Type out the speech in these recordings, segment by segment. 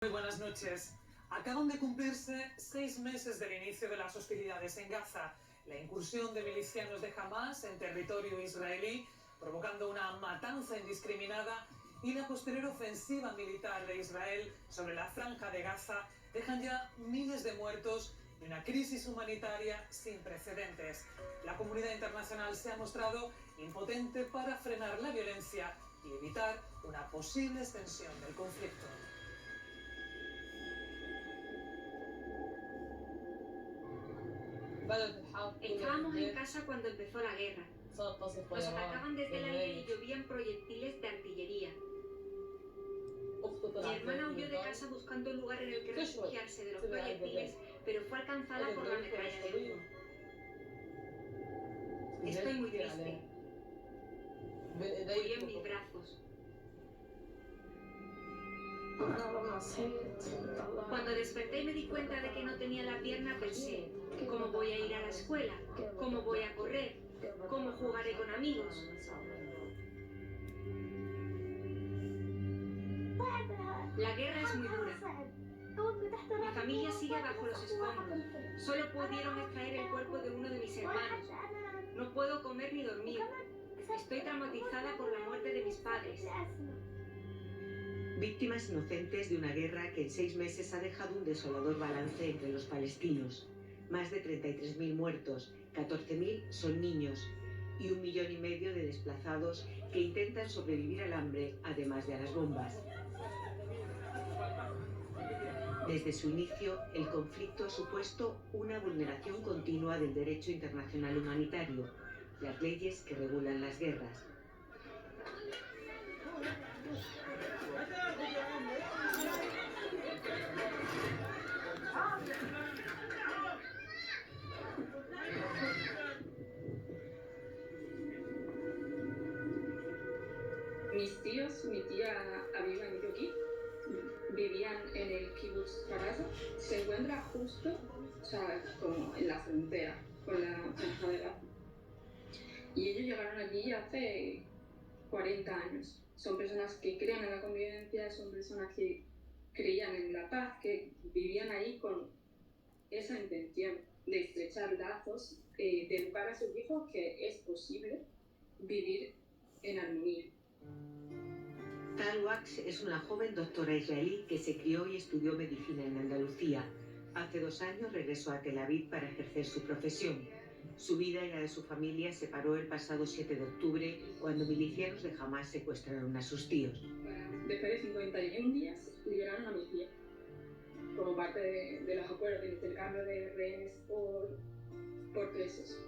Muy buenas noches. Acaban de cumplirse 6 meses del inicio de las hostilidades en Gaza. La incursión de milicianos de Hamas en territorio israelí, provocando una matanza indiscriminada, y la posterior ofensiva militar de Israel sobre la franja de Gaza dejan ya miles de muertos y una crisis humanitaria sin precedentes. La comunidad internacional se ha mostrado impotente para frenar la violencia y evitar una posible extensión del conflicto. Estábamos en casa cuando empezó la guerra. Nos atacaban desde el aire y llovían proyectiles de artillería. Mi hermana huyó de casa buscando un lugar en el que refugiarse de los proyectiles, pero fue alcanzada por la metralla de humo. Estoy muy triste. Murió en mis brazos. Cuando desperté y me di cuenta de que no tenía la pierna, pensé, ¿cómo voy a ir a la escuela? ¿Cómo voy a correr? ¿Cómo jugaré con amigos? La guerra es muy dura. Mi familia sigue bajo los escombros. Solo pudieron extraer el cuerpo de uno de mis hermanos. No puedo comer ni dormir. Estoy traumatizada por la muerte de mis padres. Víctimas inocentes de una guerra que en 6 meses ha dejado un desolador balance entre los palestinos. Más de 33.000 muertos, 14.000 son niños y 1,5 millones de desplazados que intentan sobrevivir al hambre, además de a las bombas. Desde su inicio, el conflicto ha supuesto una vulneración continua del derecho internacional humanitario, las leyes que regulan las guerras. Mis tíos, mi tía Aviva y Yoki, vivían en el kibbutz Paraza. Se encuentra justo, como en la frontera con la franja de Gaza. Y ellos llegaron allí hace 40 años. Son personas que creen en la convivencia, son personas que creían en la paz, que vivían ahí con esa intención de estrechar lazos, de educar a sus hijos que es posible vivir en armonía. Tal Wax es una joven doctora israelí que se crió y estudió medicina en Andalucía. Hace 2 años regresó a Tel Aviv para ejercer su profesión. Su vida y la de su familia se paró el pasado 7 de octubre cuando milicianos de Hamas secuestraron a sus tíos. Después de 51 días liberaron a mi tía, como parte de los acuerdos de intercambio de rehenes por presos.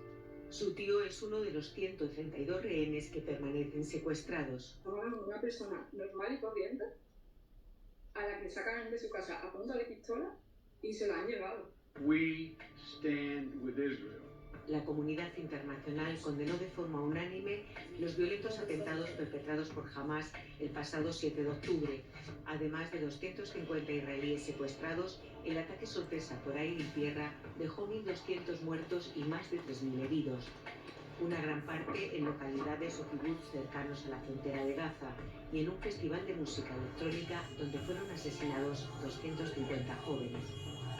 Su tío es uno de los 132 rehenes que permanecen secuestrados. Una persona normal y corriente a la que sacan de su casa a punta de pistola y se la han llevado. We stand with Israel. La comunidad internacional condenó de forma unánime los violentos atentados perpetrados por Hamas el pasado 7 de octubre. Además de 250 israelíes secuestrados, el ataque sorpresa por aire y tierra dejó 1.200 muertos y más de 3.000 heridos. Una gran parte en localidades o kibbutz cercanos a la frontera de Gaza y en un festival de música electrónica donde fueron asesinados 250 jóvenes.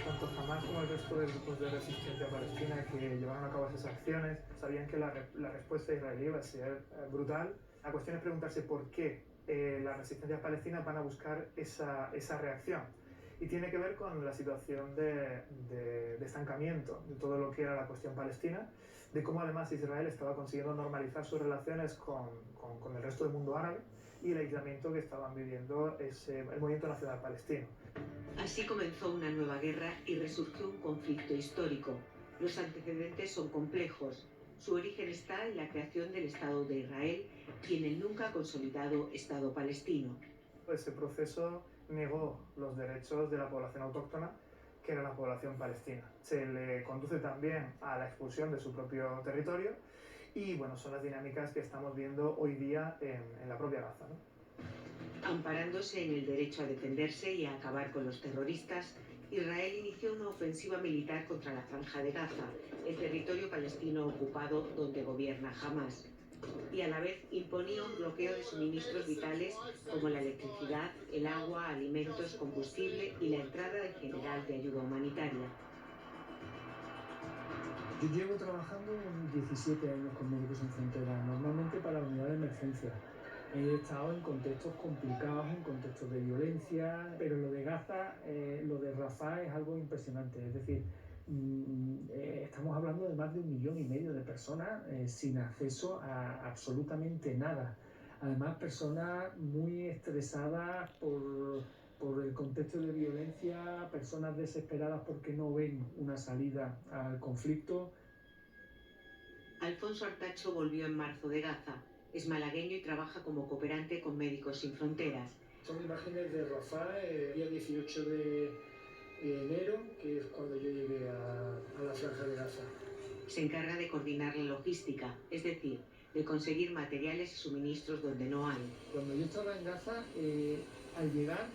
Tanto Hamas como el resto de grupos de resistencia palestina que llevaron a cabo esas acciones sabían que la respuesta israelí iba a ser brutal. La cuestión es preguntarse por qué las resistencias palestinas van a buscar esa reacción. Y tiene que ver con la situación de estancamiento de todo lo que era la cuestión palestina, de cómo además Israel estaba consiguiendo normalizar sus relaciones con el resto del mundo árabe y el aislamiento que estaban viviendo el movimiento nacional palestino. Así comenzó una nueva guerra y resurgió un conflicto histórico. Los antecedentes son complejos. Su origen está en la creación del Estado de Israel y en el nunca consolidado Estado palestino. Ese proceso negó los derechos de la población autóctona, que era la población palestina. Se le conduce también a la expulsión de su propio territorio y bueno, son las dinámicas que estamos viendo hoy día en la propia Gaza, ¿no? Amparándose en el derecho a defenderse y a acabar con los terroristas, Israel inició una ofensiva militar contra la franja de Gaza, el territorio palestino ocupado donde gobierna Hamas. y a la vez imponía un bloqueo de suministros vitales como la electricidad, el agua, alimentos, combustible y la entrada en general de ayuda humanitaria. Yo llevo trabajando 17 años con Médicos Sin Fronteras, normalmente para la unidad de emergencia. He estado en contextos complicados, en contextos de violencia, pero lo de Gaza, lo de Rafah es algo impresionante. Es decir, estamos hablando de más de 1,5 millones de personas sin acceso a absolutamente nada. Además, personas muy estresadas por el contexto de violencia, personas desesperadas porque no ven una salida al conflicto. Alfonso Artacho volvió en marzo de Gaza. Es malagueño y trabaja como cooperante con Médicos Sin Fronteras. Son imágenes de Rafah el día 18 de enero, que es cuando yo llegué a la franja de Gaza. Se encarga de coordinar la logística, es decir, de conseguir materiales y suministros donde no hay. Cuando yo estaba en Gaza, al llegar,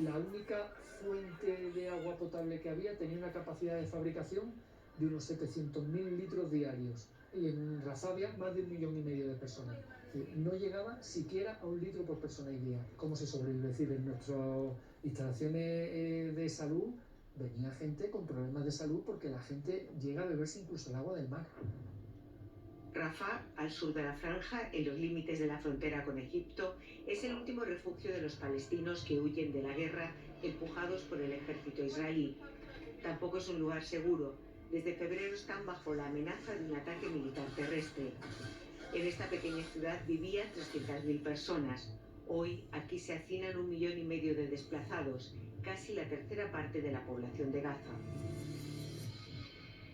la única fuente de agua potable que había tenía una capacidad de fabricación de unos 700.000 litros diarios. Y en Rafah había más de 1,5 millones de personas. No llegaba siquiera a 1 litro por persona y día. ¿Cómo se sobrevive? Es decir, en nuestras instalaciones de salud venía gente con problemas de salud porque la gente llega a beberse incluso el agua del mar. Rafah, al sur de la franja, en los límites de la frontera con Egipto, es el último refugio de los palestinos que huyen de la guerra empujados por el ejército israelí. Tampoco es un lugar seguro. Desde febrero están bajo la amenaza de un ataque militar terrestre. En esta pequeña ciudad vivían 300.000 personas. Hoy aquí se hacinan 1,5 millones de desplazados, casi la tercera parte de la población de Gaza.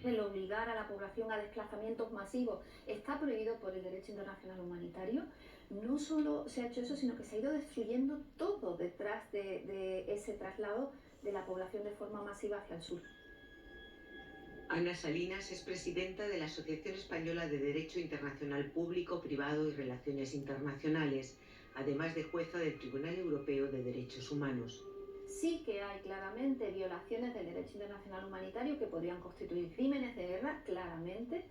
El obligar a la población a desplazamientos masivos está prohibido por el derecho internacional humanitario. No solo se ha hecho eso, sino que se ha ido destruyendo todo detrás de ese traslado de la población de forma masiva hacia el sur. Ana Salinas es presidenta de la Asociación Española de Derecho Internacional Público, Privado y Relaciones Internacionales, además de jueza del Tribunal Europeo de Derechos Humanos. Sí que hay claramente violaciones del derecho internacional humanitario que podrían constituir crímenes de guerra, claramente,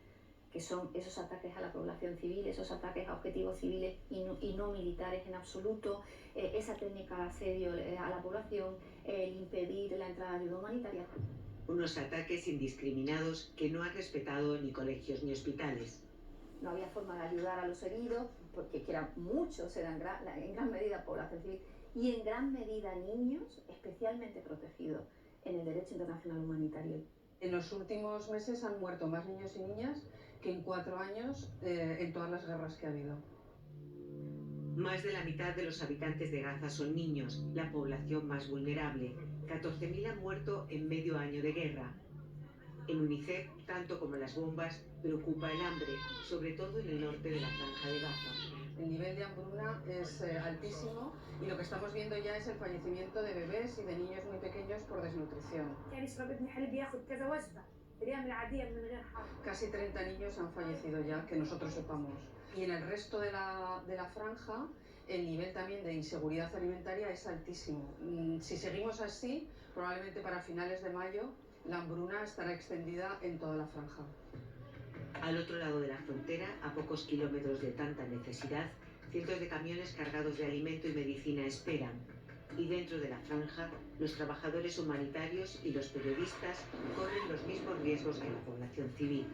que son esos ataques a la población civil, esos ataques a objetivos civiles y no militares en absoluto, esa técnica de asedio a la población, el impedir la entrada de ayuda humanitaria. Unos ataques indiscriminados que no han respetado ni colegios ni hospitales. No había forma de ayudar a los heridos, porque eran muchos, eran en gran medida población civil y en gran medida niños, especialmente protegidos en el derecho internacional humanitario. En los últimos meses han muerto más niños y niñas que en 4 años en todas las guerras que ha habido. Más de la mitad de los habitantes de Gaza son niños, la población más vulnerable. 14.000 han muerto en medio año de guerra. En UNICEF, tanto como las bombas, preocupa el hambre, sobre todo en el norte de la franja de Gaza. El nivel de hambruna es altísimo y lo que estamos viendo ya es el fallecimiento de bebés y de niños muy pequeños por desnutrición. Casi 30 niños han fallecido ya, que nosotros sepamos. Y en el resto de la franja, el nivel también de inseguridad alimentaria es altísimo. Si seguimos así, probablemente para finales de mayo, la hambruna estará extendida en toda la franja. Al otro lado de la frontera, a pocos kilómetros de tanta necesidad, cientos de camiones cargados de alimento y medicina esperan. Y dentro de la franja, los trabajadores humanitarios y los periodistas corren los mismos riesgos que la población civil.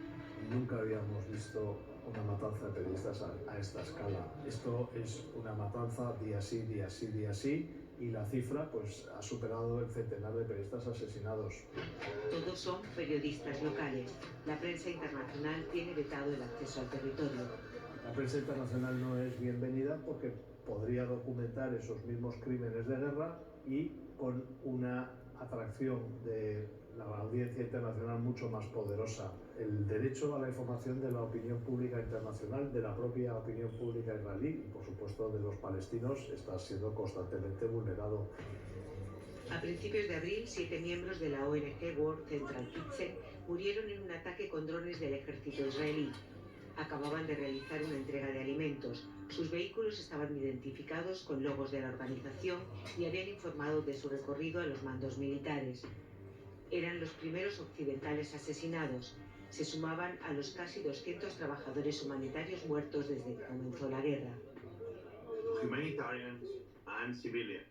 Nunca habíamos visto una matanza de periodistas a esta escala. Esto es una matanza día sí, día sí, día sí, y la cifra pues ha superado el centenar de periodistas asesinados. Todos son periodistas locales. La prensa internacional tiene vetado el acceso al territorio. La prensa internacional no es bienvenida porque podría documentar esos mismos crímenes de guerra y con una atracción de la audiencia internacional mucho más poderosa. El derecho a la información de la opinión pública internacional, de la propia opinión pública israelí y por supuesto de los palestinos está siendo constantemente vulnerado. A principios de abril, 7 miembros de la ONG World Central Kitchen murieron en un ataque con drones del ejército israelí. Acababan de realizar una entrega de alimentos. Sus vehículos estaban identificados con logos de la organización y habían informado de su recorrido a los mandos militares. Eran los primeros occidentales asesinados. Se sumaban a los casi 200 trabajadores humanitarios muertos desde que comenzó la guerra. Humanitarians and civilians.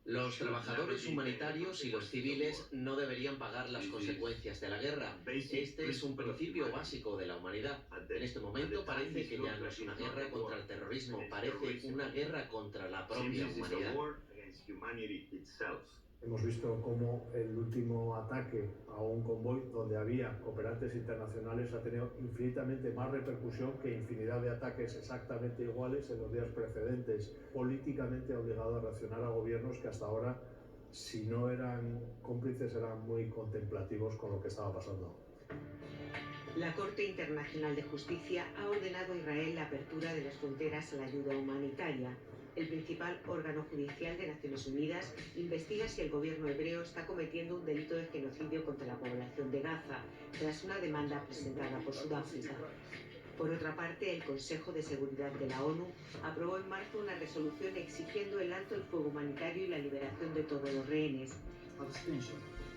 Los trabajadores humanitarios y los civiles no deberían pagar las consecuencias de la guerra. Este es un principio básico de la humanidad. En este momento parece que ya no es una guerra contra el terrorismo, parece una guerra contra la propia humanidad. Hemos visto cómo el último ataque a un convoy donde había cooperantes internacionales ha tenido infinitamente más repercusión que infinidad de ataques exactamente iguales en los días precedentes. Políticamente ha obligado a reaccionar a gobiernos que hasta ahora, si no eran cómplices, eran muy contemplativos con lo que estaba pasando. La Corte Internacional de Justicia ha ordenado a Israel la apertura de las fronteras a la ayuda humanitaria. El principal órgano judicial de Naciones Unidas investiga si el gobierno hebreo está cometiendo un delito de genocidio contra la población de Gaza, tras una demanda presentada por Sudáfrica. Por otra parte, el Consejo de Seguridad de la ONU aprobó en marzo una resolución exigiendo el alto el fuego humanitario y la liberación de todos los rehenes.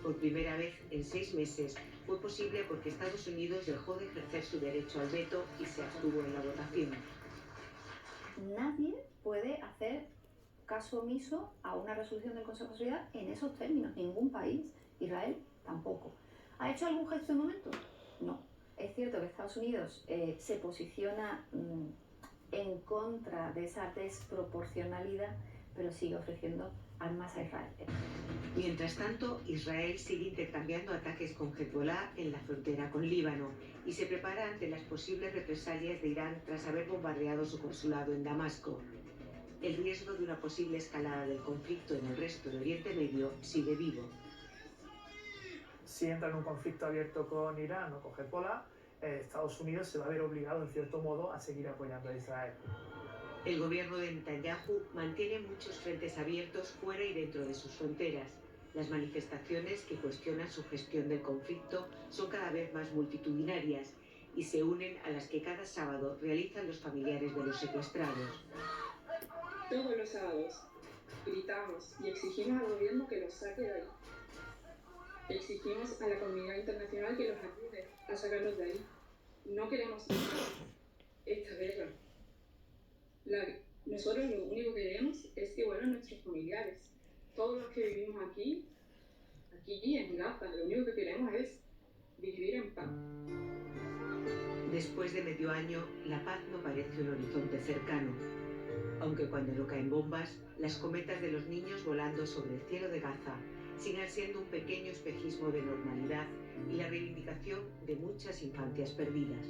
Por primera vez en 6 meses fue posible porque Estados Unidos dejó de ejercer su derecho al veto y se abstuvo en la votación. Nadie puede hacer caso omiso a una resolución del Consejo de Seguridad en esos términos. Ningún país, Israel tampoco. ¿Ha hecho algún gesto de momento? No. Es cierto que Estados Unidos se posiciona en contra de esa desproporcionalidad, pero sigue ofreciendo armas a Israel. Mientras tanto, Israel sigue intercambiando ataques con Hezbollah en la frontera con Líbano y se prepara ante las posibles represalias de Irán tras haber bombardeado su consulado en Damasco. El riesgo de una posible escalada del conflicto en el resto de Oriente Medio sigue vivo. Si entra en un conflicto abierto con Irán o con Hezbollah, Estados Unidos se va a ver obligado, en cierto modo, a seguir apoyando a Israel. El gobierno de Netanyahu mantiene muchos frentes abiertos fuera y dentro de sus fronteras. Las manifestaciones que cuestionan su gestión del conflicto son cada vez más multitudinarias y se unen a las que cada sábado realizan los familiares de los secuestrados. Todos los sábados gritamos y exigimos al gobierno que los saque de ahí. Exigimos a la comunidad internacional que los ayude a sacarlos de ahí. No queremos esta guerra. Nosotros lo único que queremos es que vuelvan nuestros familiares. Todos los que vivimos aquí en Gaza, lo único que queremos es vivir en paz. Después de medio año, la paz no parece un horizonte cercano. Aunque cuando no caen bombas, las cometas de los niños volando sobre el cielo de Gaza sigan siendo un pequeño espejismo de normalidad y la reivindicación de muchas infancias perdidas.